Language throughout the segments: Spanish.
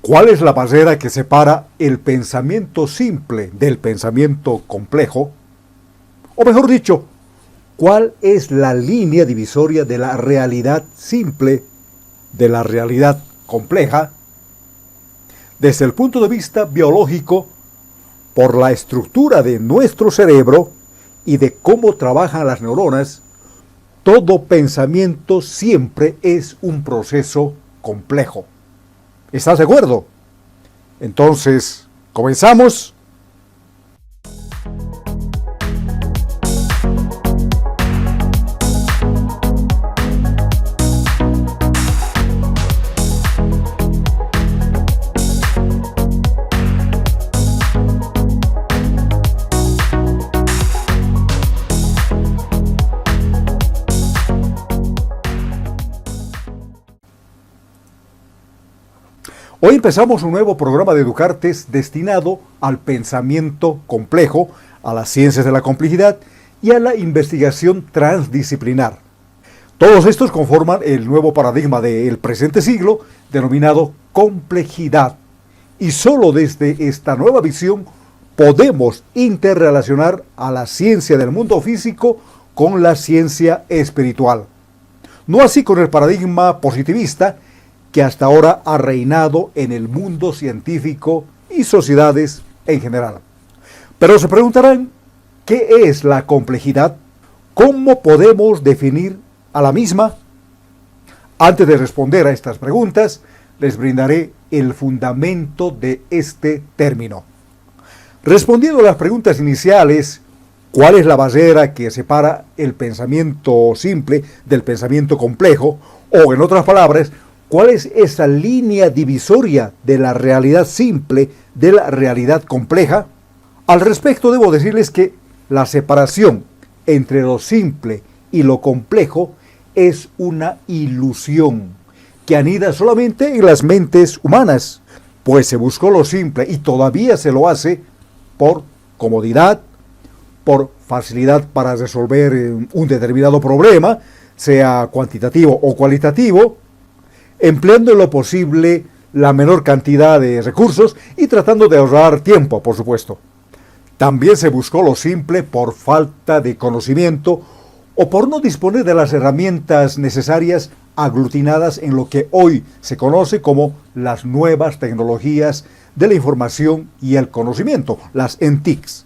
¿Cuál es la barrera que separa el pensamiento simple del pensamiento complejo? O mejor dicho, ¿cuál es la línea divisoria de la realidad simple de la realidad compleja? Desde el punto de vista biológico, por la estructura de nuestro cerebro y de cómo trabajan las neuronas, todo pensamiento siempre es un proceso complejo. ¿Estás de acuerdo? Entonces, ¿comenzamos? Hoy empezamos un nuevo programa de Educartes destinado al pensamiento complejo, a las ciencias de la complejidad y a la investigación transdisciplinar. Todos estos conforman el nuevo paradigma del presente siglo, denominado complejidad. Y solo desde esta nueva visión podemos interrelacionar a la ciencia del mundo físico con la ciencia espiritual. No así con el paradigma positivista, que hasta ahora ha reinado en el mundo científico y sociedades en general. Pero se preguntarán, ¿qué es la complejidad? ¿Cómo podemos definir a la misma? Antes de responder a estas preguntas, les brindaré el fundamento de este término. Respondiendo a las preguntas iniciales, ¿cuál es la barrera que separa el pensamiento simple del pensamiento complejo? O, en otras palabras, ¿cuál es esa línea divisoria de la realidad simple de la realidad compleja? Al respecto debo decirles que la separación entre lo simple y lo complejo es una ilusión que anida solamente en las mentes humanas, pues se buscó lo simple y todavía se lo hace por comodidad, por facilidad para resolver un determinado problema, sea cuantitativo o cualitativo, empleando en lo posible la menor cantidad de recursos y tratando de ahorrar tiempo, por supuesto. También se buscó lo simple por falta de conocimiento o por no disponer de las herramientas necesarias aglutinadas en lo que hoy se conoce como las nuevas tecnologías de la información y el conocimiento, las NTICs,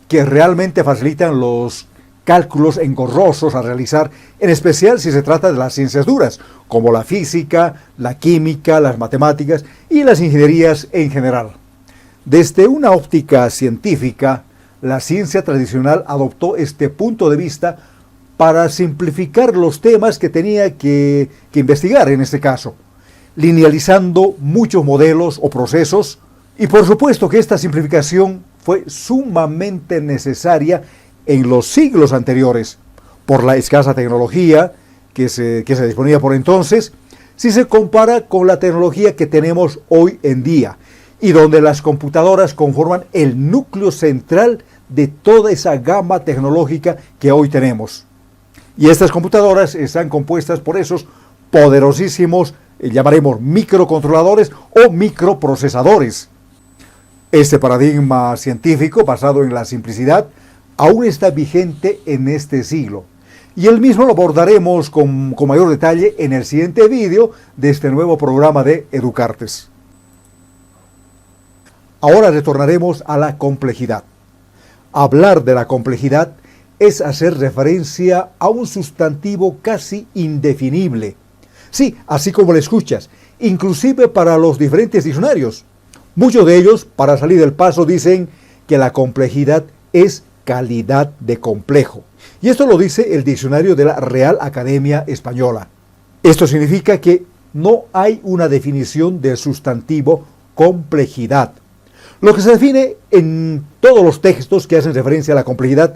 que realmente facilitan los cálculos engorrosos a realizar, en especial si se trata de las ciencias duras, como la física, la química, las matemáticas y las ingenierías en general. Desde una óptica científica, la ciencia tradicional adoptó este punto de vista para simplificar los temas que tenía que investigar en este caso, linealizando muchos modelos o procesos, y por supuesto que esta simplificación fue sumamente necesaria en los siglos anteriores, por la escasa tecnología que se disponía por entonces, si se compara con la tecnología que tenemos hoy en día, y donde las computadoras conforman el núcleo central de toda esa gama tecnológica que hoy tenemos. Y estas computadoras están compuestas por esos poderosísimos, llamaremos microcontroladores o microprocesadores. Este paradigma científico, basado en la simplicidad, aún está vigente en este siglo. Y el mismo lo abordaremos con mayor detalle en el siguiente vídeo de este nuevo programa de Educartes. Ahora retornaremos a la complejidad. Hablar de la complejidad es hacer referencia a un sustantivo casi indefinible. Sí, así como lo escuchas, inclusive para los diferentes diccionarios. Muchos de ellos, para salir del paso, dicen que la complejidad es calidad de complejo. Y esto lo dice el diccionario de la Real Academia Española. Esto significa que no hay una definición del sustantivo complejidad. Lo que se define en todos los textos que hacen referencia a la complejidad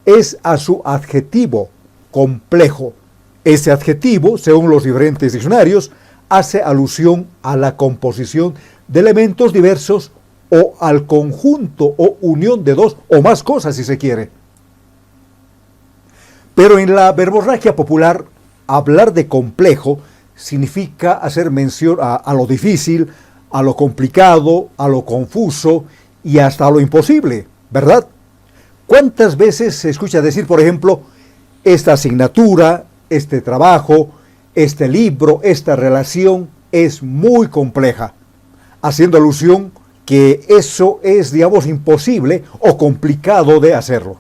es a su adjetivo, complejo. Ese adjetivo, según los diferentes diccionarios, hace alusión a la composición de elementos diversos o al conjunto o unión de dos o más cosas, si se quiere. Pero en la verborragia popular, hablar de complejo significa hacer mención a lo difícil, a lo complicado, a lo confuso y hasta a lo imposible, ¿verdad? ¿Cuántas veces se escucha decir, por ejemplo, esta asignatura, este trabajo, este libro, esta relación es muy compleja, haciendo alusión que eso es, digamos, imposible o complicado de hacerlo?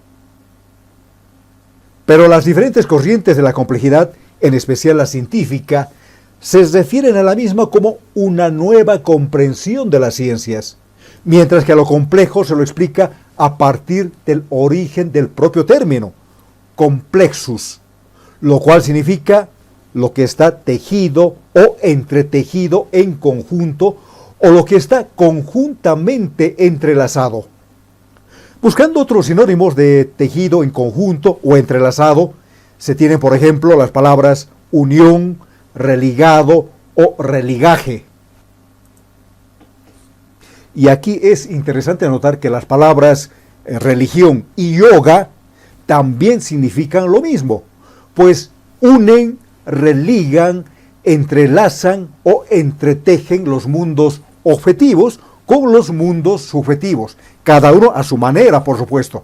Pero las diferentes corrientes de la complejidad, en especial la científica, se refieren a la misma como una nueva comprensión de las ciencias, mientras que a lo complejo se lo explica a partir del origen del propio término, complexus, lo cual significa lo que está tejido o entretejido en conjunto, o lo que está conjuntamente entrelazado. Buscando otros sinónimos de tejido en conjunto o entrelazado, se tienen, por ejemplo, las palabras unión, religado o religaje. Y aquí es interesante notar que las palabras religión y yoga también significan lo mismo, pues unen, religan, entrelazan o entretejen los mundos objetivos con los mundos subjetivos, cada uno a su manera, por supuesto.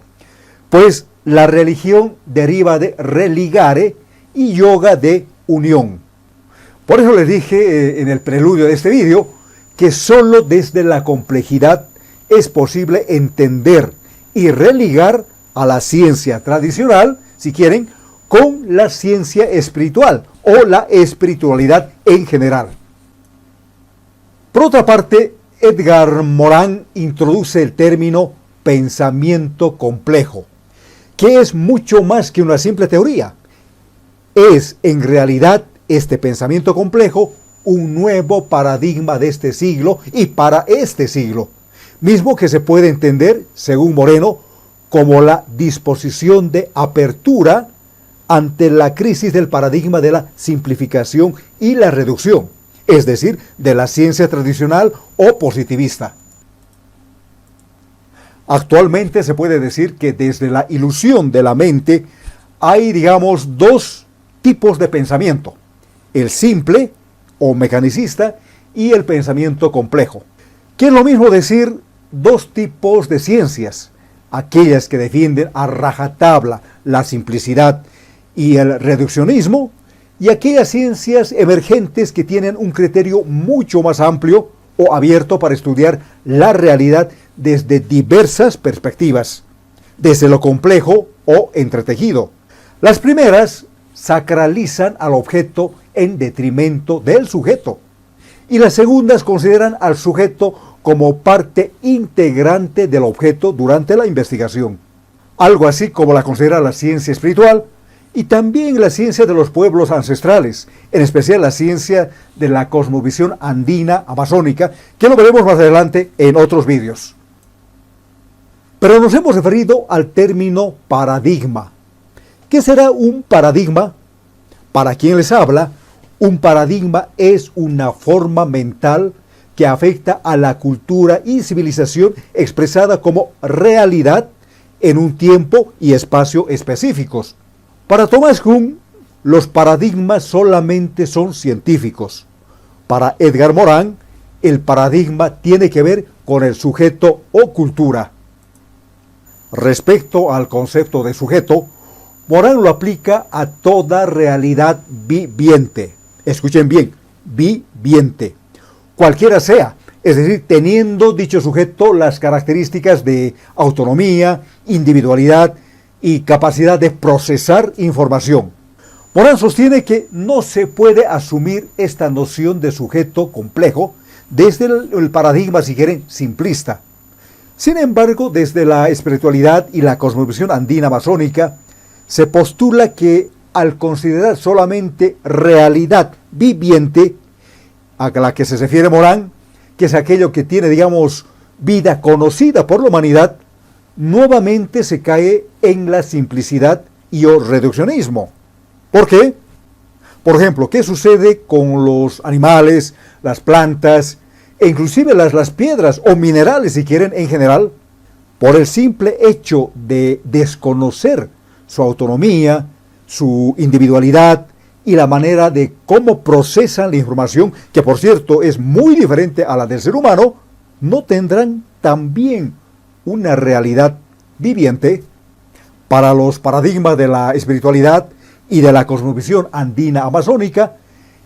Pues la religión deriva de religare y yoga de unión. Por eso les dije en el preludio de este vídeo que solo desde la complejidad es posible entender y religar a la ciencia tradicional, si quieren, con la ciencia espiritual o la espiritualidad en general. Por otra parte, Edgar Morin introduce el término pensamiento complejo, que es mucho más que una simple teoría. Es, en realidad, este pensamiento complejo un nuevo paradigma de este siglo y para este siglo, mismo que se puede entender, según Moreno, como la disposición de apertura ante la crisis del paradigma de la simplificación y la reducción, es decir, de la ciencia tradicional o positivista. Actualmente se puede decir que desde la ilusión de la mente hay, digamos, dos tipos de pensamiento: el simple o mecanicista y el pensamiento complejo, que es lo mismo decir dos tipos de ciencias: aquellas que defienden a rajatabla la simplicidad y el reduccionismo, y aquellas ciencias emergentes que tienen un criterio mucho más amplio o abierto para estudiar la realidad desde diversas perspectivas, desde lo complejo o entretejido. Las primeras sacralizan al objeto en detrimento del sujeto, y las segundas consideran al sujeto como parte integrante del objeto durante la investigación, algo así como la considera la ciencia espiritual y también la ciencia de los pueblos ancestrales, en especial la ciencia de la cosmovisión andina amazónica, que lo veremos más adelante en otros vídeos. Pero nos hemos referido al término paradigma. ¿Qué será un paradigma? Para quien les habla, un paradigma es una forma mental que afecta a la cultura y civilización expresada como realidad en un tiempo y espacio específicos. Para Thomas Kuhn, los paradigmas solamente son científicos. Para Edgar Morin, el paradigma tiene que ver con el sujeto o cultura. Respecto al concepto de sujeto, Morin lo aplica a toda realidad viviente. Escuchen bien, viviente. Cualquiera sea, es decir, teniendo dicho sujeto las características de autonomía, individualidad y capacidad de procesar información. Morin sostiene que no se puede asumir esta noción de sujeto complejo desde el paradigma, si quieren, simplista. Sin embargo, desde la espiritualidad y la cosmovisión andina amazónica, se postula que al considerar solamente realidad viviente, a la que se refiere Morin, que es aquello que tiene, digamos, vida conocida por la humanidad, nuevamente se cae en la simplicidad y el reduccionismo. ¿Por qué? Por ejemplo, ¿qué sucede con los animales, las plantas, e inclusive las piedras o minerales, si quieren, en general? Por el simple hecho de desconocer su autonomía, su individualidad y la manera de cómo procesan la información, que por cierto es muy diferente a la del ser humano, no tendrán también una realidad viviente. Para los paradigmas de la espiritualidad y de la cosmovisión andina amazónica,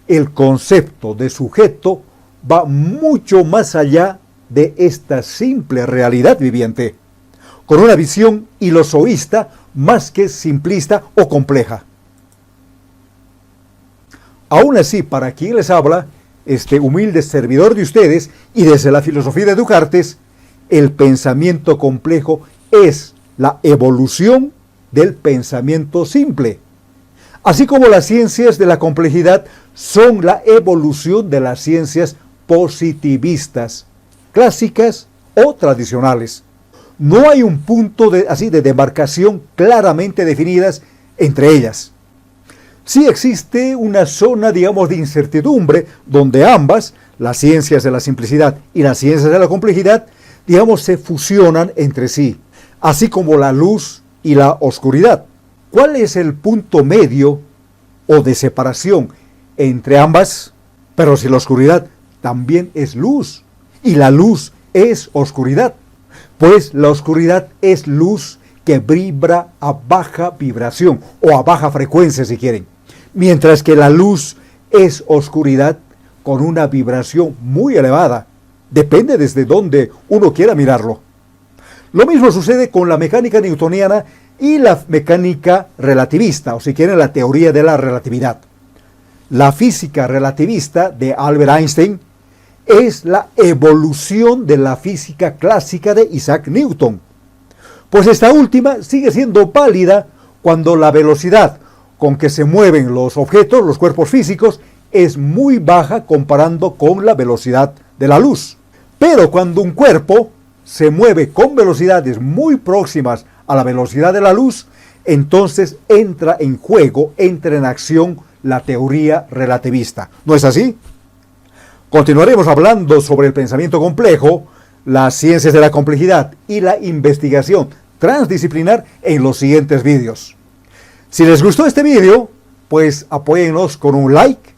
el concepto de sujeto va mucho más allá de esta simple realidad viviente, con una visión ilozoísta más que simplista o compleja. Aún así, para quien les habla, este humilde servidor de ustedes y desde la filosofía de Ducartes, el pensamiento complejo es la evolución del pensamiento simple, así como las ciencias de la complejidad son la evolución de las ciencias positivistas, clásicas o tradicionales. No hay un punto de demarcación claramente definidas entre ellas. Sí existe una zona, digamos, de incertidumbre donde ambas, las ciencias de la simplicidad y las ciencias de la complejidad, digamos, se fusionan entre sí, así como la luz y la oscuridad. ¿Cuál es el punto medio o de separación entre ambas? Pero si la oscuridad también es luz y la luz es oscuridad, pues la oscuridad es luz que vibra a baja vibración o a baja frecuencia si quieren, mientras que la luz es oscuridad con una vibración muy elevada. Depende desde dónde uno quiera mirarlo. Lo mismo sucede con la mecánica newtoniana y la mecánica relativista, o si quieren la teoría de la relatividad. La física relativista de Albert Einstein es la evolución de la física clásica de Isaac Newton, pues esta última sigue siendo válida cuando la velocidad con que se mueven los objetos, los cuerpos físicos, es muy baja comparando con la velocidad de la luz. Pero cuando un cuerpo se mueve con velocidades muy próximas a la velocidad de la luz, entonces entra en juego, entra en acción la teoría relativista. ¿No es así? Continuaremos hablando sobre el pensamiento complejo, las ciencias de la complejidad y la investigación transdisciplinar en los siguientes vídeos. Si les gustó este vídeo, pues apóyennos con un like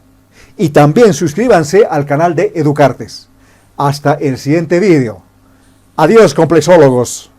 y también suscríbanse al canal de Educartes. Hasta el siguiente vídeo. Adiós, complexólogos.